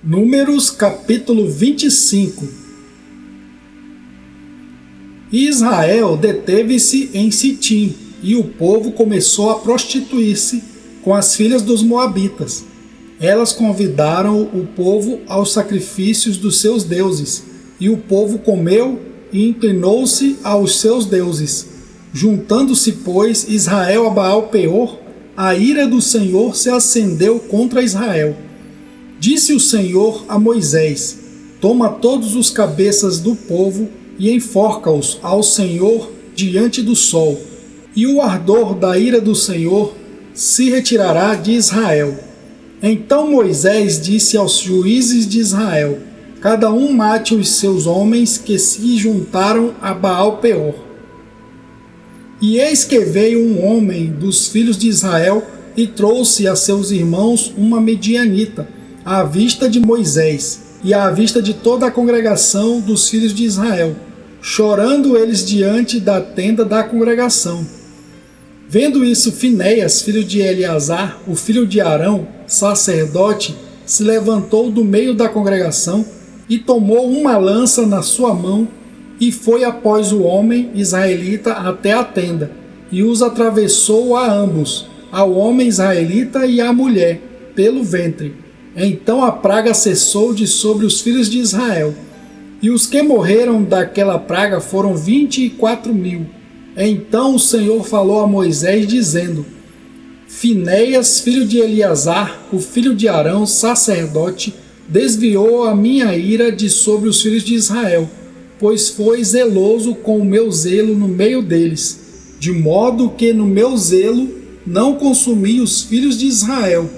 Números capítulo 25. Israel deteve-se em Sitim, e o povo começou a prostituir-se com as filhas dos moabitas. Elas convidaram o povo aos sacrifícios dos seus deuses, e o povo comeu e inclinou-se aos seus deuses. Juntando-se, pois, Israel a Baal-peor, a ira do Senhor se acendeu contra Israel. Disse o Senhor a Moisés: toma todos os cabeças do povo e enforca-os ao Senhor diante do sol, e o ardor da ira do Senhor se retirará de Israel. Então Moisés disse aos juízes de Israel: cada um mate os seus homens que se juntaram a Baal-peor. E eis que veio um homem dos filhos de Israel e trouxe a seus irmãos uma medianita, à vista de Moisés e à vista de toda a congregação dos filhos de Israel, chorando eles diante da tenda da congregação. Vendo isso, Finéias, filho de Eleazar, o filho de Arão, sacerdote, se levantou do meio da congregação e tomou uma lança na sua mão e foi após o homem israelita até a tenda, e os atravessou a ambos, ao homem israelita e à mulher, pelo ventre. Então a praga cessou de sobre os filhos de Israel, e os que morreram daquela praga foram 24.000. Então o Senhor falou a Moisés, dizendo: Finéias, filho de Eleazar, o filho de Arão, sacerdote, desviou a minha ira de sobre os filhos de Israel, pois foi zeloso com o meu zelo no meio deles, de modo que no meu zelo não consumi os filhos de Israel.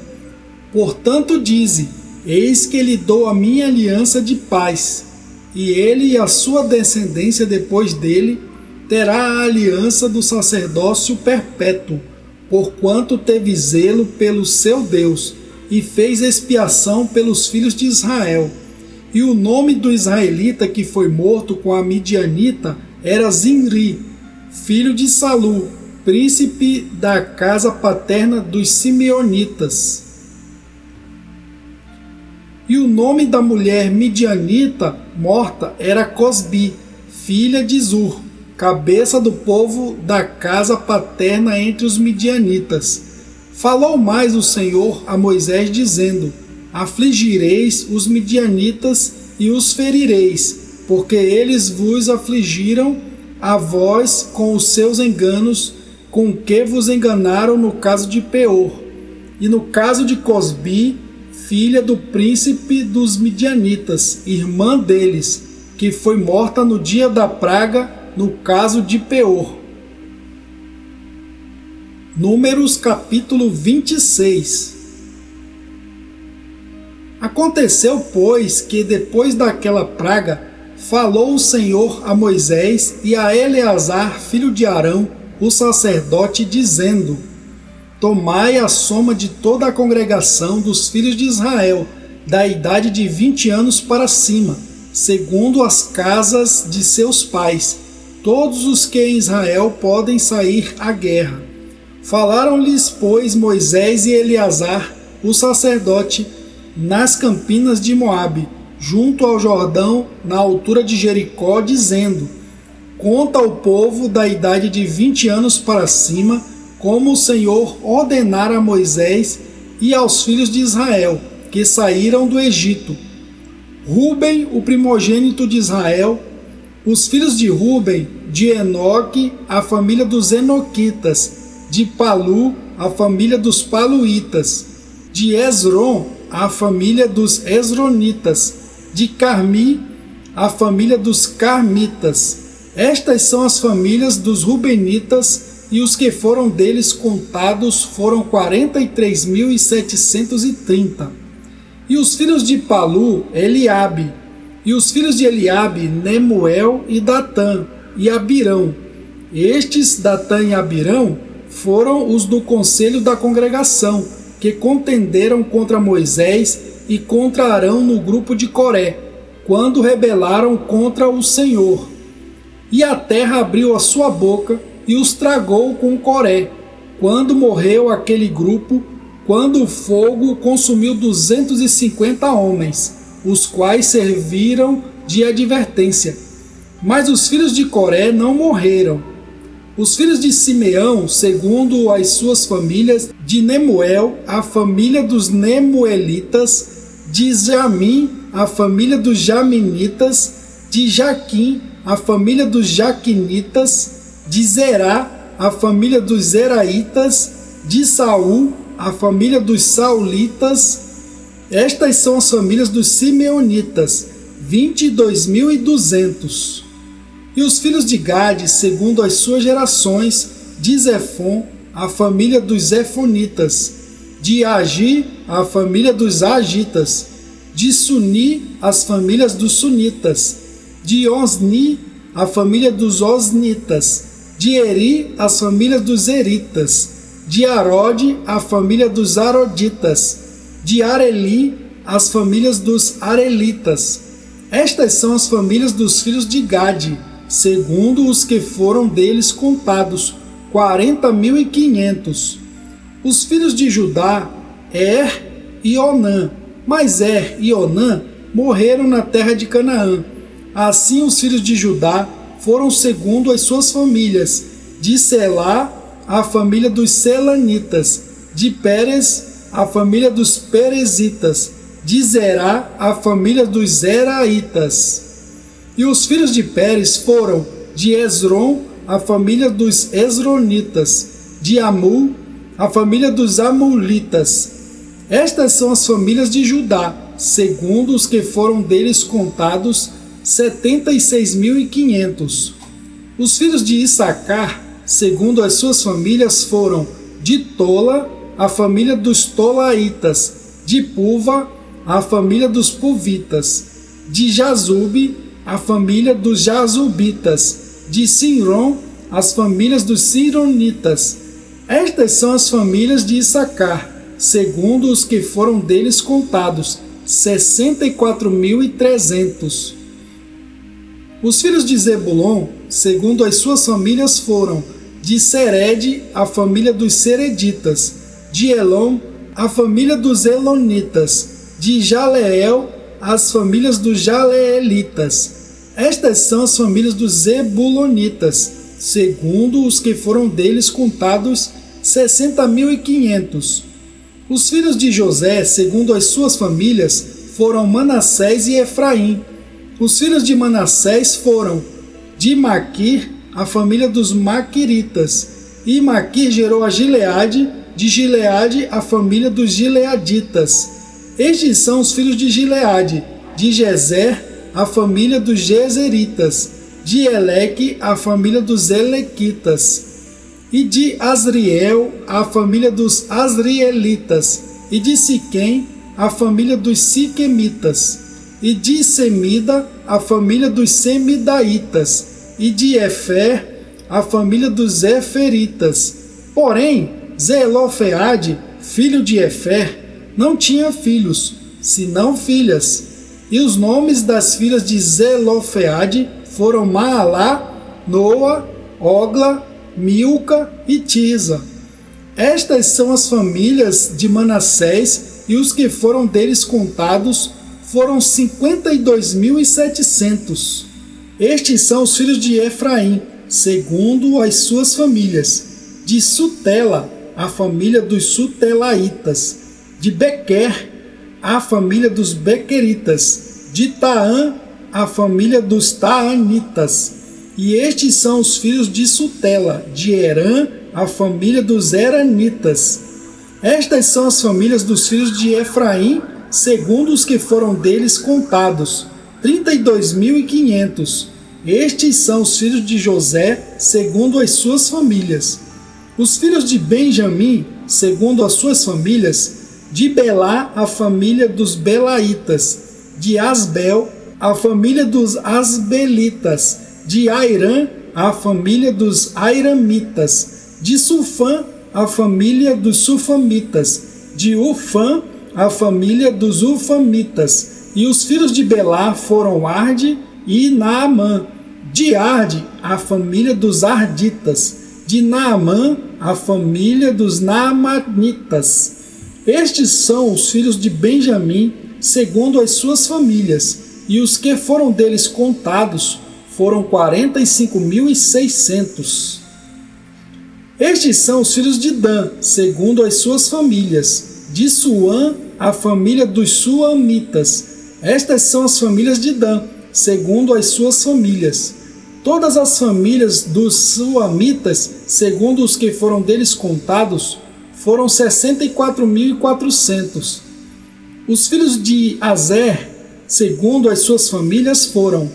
Portanto dize: eis que lhe dou a minha aliança de paz, e ele e a sua descendência depois dele terá a aliança do sacerdócio perpétuo, porquanto teve zelo pelo seu Deus, e fez expiação pelos filhos de Israel. E o nome do israelita que foi morto com a midianita era Zimri, filho de Salu, príncipe da casa paterna dos simeonitas. E o nome da mulher midianita morta era Cosbi, filha de Zur, cabeça do povo da casa paterna entre os midianitas. Falou mais o Senhor a Moisés, dizendo: afligireis os midianitas e os ferireis, porque eles vos afligiram a vós com os seus enganos, com que vos enganaram no caso de Peor, e no caso de Cosbi, filha do príncipe dos midianitas, irmã deles, que foi morta no dia da praga, no caso de Peor. Números capítulo 26. Aconteceu, pois, que depois daquela praga, falou o Senhor a Moisés e a Eleazar, filho de Arão, o sacerdote, dizendo: tomai a soma de toda a congregação dos filhos de Israel, da idade de 20 anos para cima, segundo as casas de seus pais, todos os que em Israel podem sair à guerra. Falaram-lhes, pois, Moisés e Eleazar, o sacerdote, nas campinas de Moabe, junto ao Jordão, na altura de Jericó, dizendo: conta ao povo da idade de 20 anos para cima, como o Senhor ordenara a Moisés e aos filhos de Israel, que saíram do Egito. Ruben, o primogênito de Israel, os filhos de Ruben, de Enoque, a família dos Enoquitas, de Palu, a família dos Paluítas, de Esrom, a família dos Esronitas, de Carmi, a família dos Carmitas. Estas são as famílias dos Rubenitas, e os que foram deles contados foram 43.730. E os filhos de Palu, Eliabe. E os filhos de Eliabe, Nemuel e Datã, e Abirão. Estes, Datã e Abirão, foram os do conselho da congregação, que contenderam contra Moisés e contra Arão no grupo de Coré, quando rebelaram contra o Senhor. E a terra abriu a sua boca e os tragou com Coré, quando morreu aquele grupo, quando o fogo consumiu 250 homens, os quais serviram de advertência. Mas os filhos de Coré não morreram. Os filhos de Simeão, segundo as suas famílias, de Nemuel, a família dos Nemuelitas, de Jamim, a família dos Jaminitas, de Jaquim, a família dos Jaquinitas, de Zerá, a família dos Zeraitas, de Saul, a família dos Saulitas. Estas são as famílias dos Simeonitas, 22.200. E os filhos de Gade, segundo as suas gerações, de Zefon, a família dos Zefonitas, de Agi, a família dos Agitas, de Suni, as famílias dos Sunitas, de Osni, a família dos Osnitas, de Eri, as famílias dos Eritas, de Arode, a família dos Aroditas, de Areli, as famílias dos Arelitas. Estas são as famílias dos filhos de Gade, segundo os que foram deles contados, 40.500. Os filhos de Judá, e Onã, mas e Onã morreram na terra de Canaã. Assim os filhos de Judá foram segundo as suas famílias, de Selá, a família dos Selanitas, de Pérez, a família dos Perezitas, de Zerá, a família dos Zeraitas. E os filhos de Pérez foram de Esrom, a família dos Esronitas, de Amul, a família dos Amulitas. Estas são as famílias de Judá, segundo os que foram deles contados, 76.500. Os filhos de Issacar, segundo as suas famílias, foram de Tola, a família dos Tolaitas, de Puva, a família dos Puvitas, de Jazube, a família dos Jazubitas, de Sinron, as famílias dos Sinronitas. Estas são as famílias de Issacar, segundo os que foram deles contados, 64.300. Os filhos de Zebulon, segundo as suas famílias, foram de Sered, a família dos Sereditas, de Elon, a família dos Elonitas, de Jaleel, as famílias dos Jaleelitas. Estas são as famílias dos Zebulonitas, segundo os que foram deles contados, 60.500. Os filhos de José, segundo as suas famílias, foram Manassés e Efraim. Os filhos de Manassés foram de Maquir, a família dos Maquiritas, e Maquir gerou a Gileade, de Gileade a família dos Gileaditas. Estes são os filhos de Gileade, de Gezer, a família dos Gezeritas, de Eleque, a família dos Elequitas, e de Asriel, a família dos Asrielitas, e de Siquém, a família dos Siquemitas, e de Semida, a família dos Semidaitas, e de Efer, a família dos Eferitas. Porém, Zelofeade, filho de Efer, não tinha filhos, senão filhas. E os nomes das filhas de Zelofeade foram Maalá, Noa, Ogla, Milca e Tisa. Estas são as famílias de Manassés, e os que foram deles contados foram 52.700. Estes são os filhos de Efraim, segundo as suas famílias. De Sutela, a família dos Sutelaitas. De Bequer, a família dos Bequeritas. De Taã, a família dos Taanitas. E estes são os filhos de Sutela, de Herã, a família dos Heranitas. Estas são as famílias dos filhos de Efraim, segundo os que foram deles contados, 32.500. Estes são os filhos de José, segundo as suas famílias. Os filhos de Benjamim, segundo as suas famílias, de Belá, a família dos Belaitas, de Asbel, a família dos Asbelitas, de Airã, a família dos Airamitas, de Sufã, a família dos Sufamitas, de Ufã, a família dos Ufamitas. E os filhos de Belá foram Arde e Naamã. De Arde, a família dos Arditas. De Naamã, a família dos Naamanitas. Estes são os filhos de Benjamim, segundo as suas famílias, e os que foram deles contados foram 45.600. Estes são os filhos de Dan, segundo as suas famílias. De Suã, a família dos Suamitas. Estas são as famílias de Dan, segundo as suas famílias. Todas as famílias dos Suamitas, segundo os que foram deles contados, foram 64.400. Os filhos de Azer, segundo as suas famílias, foram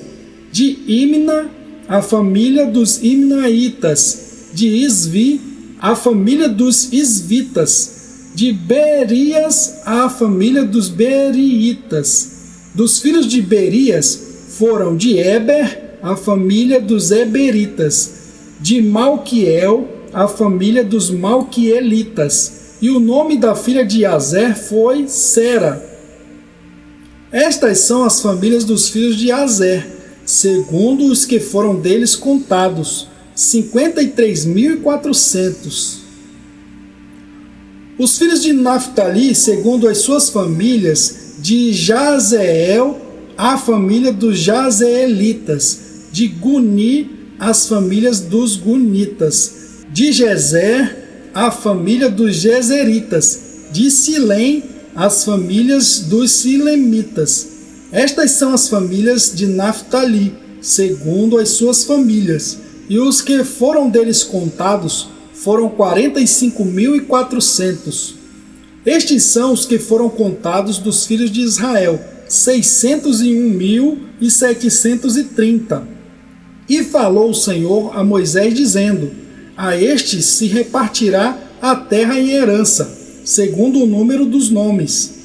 de Imna, a família dos Imnaitas, de Isvi, a família dos Isvitas, de Berias, a família dos Beriitas. Dos filhos de Berias foram de Eber, a família dos Eberitas, de Malquiel, a família dos Malquielitas, e o nome da filha de Azer foi Sera. Estas são as famílias dos filhos de Azer, segundo os que foram deles contados, 53.400. Os filhos de Naftali, segundo as suas famílias, de Jazeel, a família dos Jazeelitas, de Guni, as famílias dos Gunitas, de Jezer, a família dos Jezeritas, de Silém, as famílias dos Silemitas. Estas são as famílias de Naftali, segundo as suas famílias, e os que foram deles contados foram 45.400. Estes são os que foram contados dos filhos de Israel, 601.730. E falou o Senhor a Moisés, dizendo: a estes se repartirá a terra em herança, segundo o número dos nomes.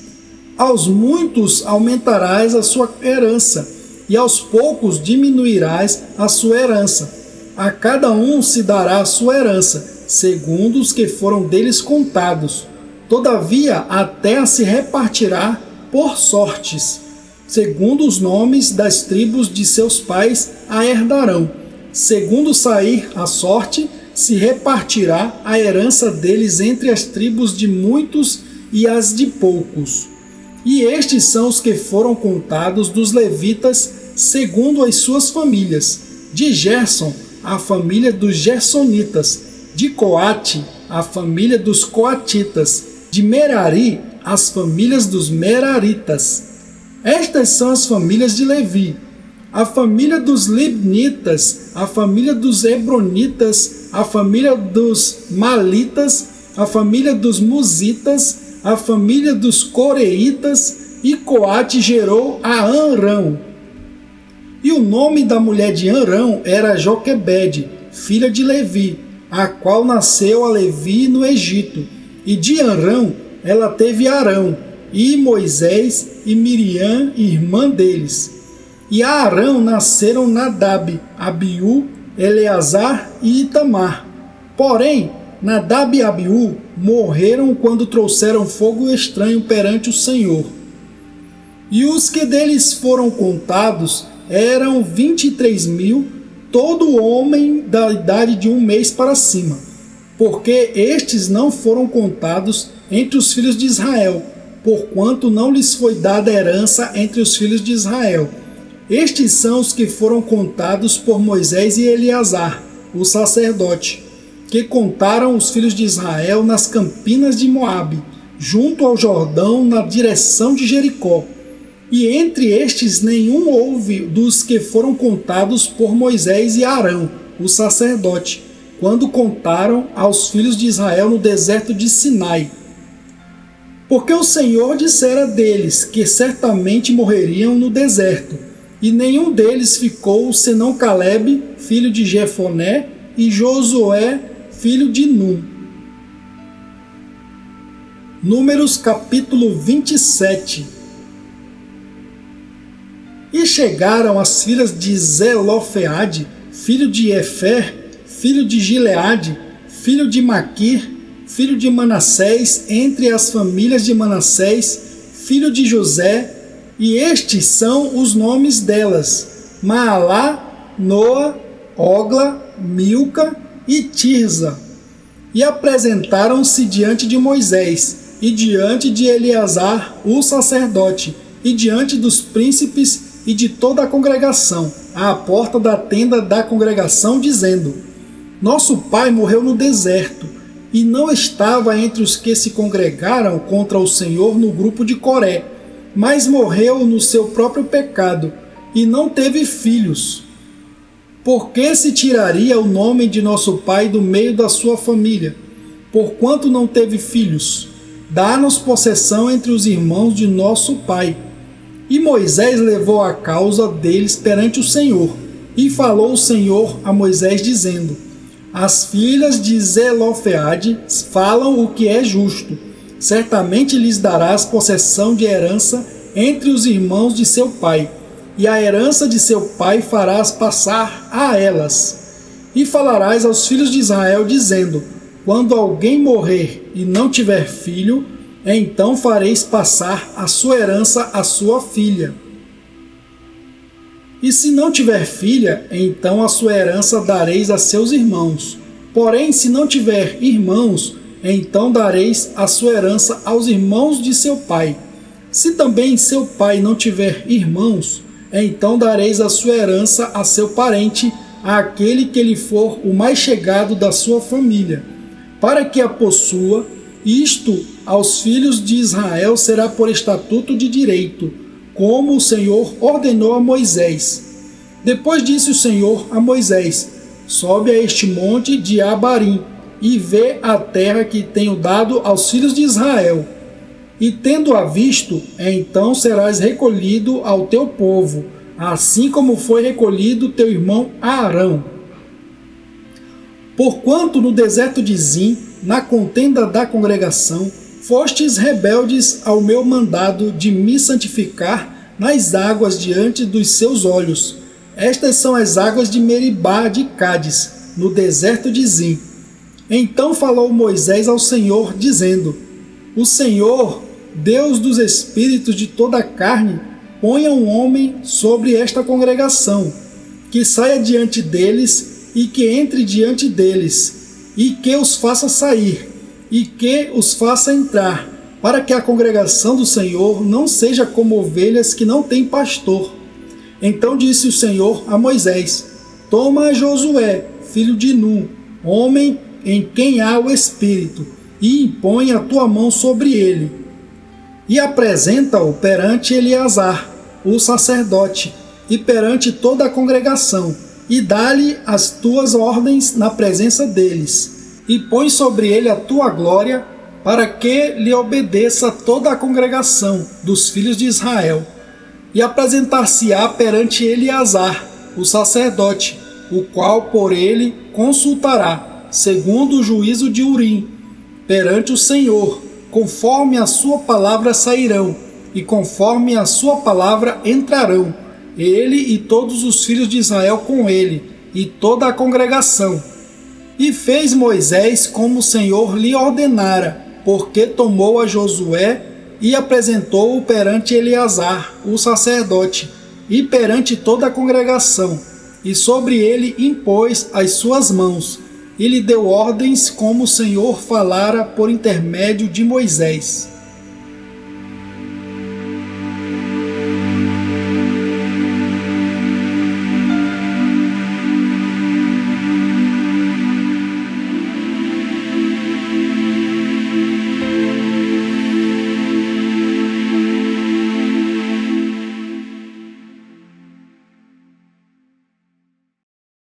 Aos muitos aumentarás a sua herança, e aos poucos diminuirás a sua herança. A cada um se dará a sua herança, segundo os que foram deles contados. Todavia a terra se repartirá por sortes, segundo os nomes das tribos de seus pais a herdarão. Segundo sair a sorte, se repartirá a herança deles entre as tribos de muitos e as de poucos. E estes são os que foram contados dos levitas, segundo as suas famílias. De Gerson, a família dos Gersonitas. De Coate, a família dos Coatitas. De Merari, as famílias dos Meraritas. Estas são as famílias de Levi: a família dos Libnitas, a família dos Hebronitas, a família dos Malitas, a família dos Musitas, a família dos Coreitas, e Coate gerou a Anrão. E o nome da mulher de Anrão era Joquebede, filha de Levi, a qual nasceu a Levi no Egito. E de Anrão ela teve Arão, e Moisés e Miriam, irmã deles. E a Arão nasceram Nadab, Abiú, Eleazar e Itamar. Porém, Nadab e Abiú morreram quando trouxeram fogo estranho perante o Senhor. E os que deles foram contados eram 23.000, todo homem da idade de 1 mês para cima, porque estes não foram contados entre os filhos de Israel, porquanto não lhes foi dada herança entre os filhos de Israel. Estes são os que foram contados por Moisés e Eleazar, o sacerdote, que contaram os filhos de Israel nas campinas de Moabe, junto ao Jordão, na direção de Jericó. E entre estes nenhum houve dos que foram contados por Moisés e Arão, o sacerdote, quando contaram aos filhos de Israel no deserto de Sinai. Porque o Senhor dissera deles que certamente morreriam no deserto, e nenhum deles ficou senão Calebe, filho de Jefoné, e Josué, filho de Num. Números capítulo 27. E chegaram as filhas de Zelofeade, filho de Efer, filho de Gileade, filho de Maquir, filho de Manassés, entre as famílias de Manassés, filho de José, e estes são os nomes delas: Maalá, Noa, Ogla, Milca e Tirza. E apresentaram-se diante de Moisés, e diante de Eleazar, o sacerdote, e diante dos príncipes e de toda a congregação, à porta da tenda da congregação, dizendo: Nosso pai morreu no deserto, e não estava entre os que se congregaram contra o Senhor no grupo de Coré, mas morreu no seu próprio pecado, e não teve filhos. Por que se tiraria o nome de nosso pai do meio da sua família, porquanto não teve filhos? Dá-nos possessão entre os irmãos de nosso pai. E Moisés levou a causa deles perante o Senhor, e falou o Senhor a Moisés, dizendo: As filhas de Zelofeade falam o que é justo. Certamente lhes darás possessão de herança entre os irmãos de seu pai, e a herança de seu pai farás passar a elas. E falarás aos filhos de Israel, dizendo: Quando alguém morrer e não tiver filho, então fareis passar a sua herança à sua filha. E se não tiver filha, então a sua herança dareis a seus irmãos. Porém, se não tiver irmãos, então dareis a sua herança aos irmãos de seu pai. Se também seu pai não tiver irmãos, então dareis a sua herança a seu parente, àquele que lhe for o mais chegado da sua família, para que a possua. Isto aos filhos de Israel será por estatuto de direito, como o Senhor ordenou a Moisés. Depois disse o Senhor a Moisés: Sobe a este monte de Abarim, e vê a terra que tenho dado aos filhos de Israel. E tendo-a visto, então serás recolhido ao teu povo, assim como foi recolhido teu irmão Arão. Porquanto no deserto de Zim, na contenda da congregação, fostes rebeldes ao meu mandado de me santificar nas águas diante dos seus olhos. Estas são as águas de Meribá de Cádiz, no deserto de Zim. Então falou Moisés ao Senhor, dizendo: O Senhor, Deus dos espíritos de toda a carne, ponha um homem sobre esta congregação, que saia diante deles e que entre diante deles, e que os faça sair, e que os faça entrar, para que a congregação do Senhor não seja como ovelhas que não têm pastor. Então disse o Senhor a Moisés: Toma Josué, filho de Nun, homem em quem há o Espírito, e impõe a tua mão sobre ele, e apresenta-o perante Eleazar, o sacerdote, e perante toda a congregação, e dá-lhe as tuas ordens na presença deles, e põe sobre ele a tua glória, para que lhe obedeça toda a congregação dos filhos de Israel. E apresentar-se-á perante Eleazar, o sacerdote, o qual por ele consultará, segundo o juízo de Urim, perante o Senhor, conforme a sua palavra sairão, e conforme a sua palavra entrarão, ele e todos os filhos de Israel com ele, e toda a congregação. E fez Moisés como o Senhor lhe ordenara, porque tomou a Josué e apresentou-o perante Eleazar, o sacerdote, e perante toda a congregação, e sobre ele impôs as suas mãos, e lhe deu ordens como o Senhor falara por intermédio de Moisés.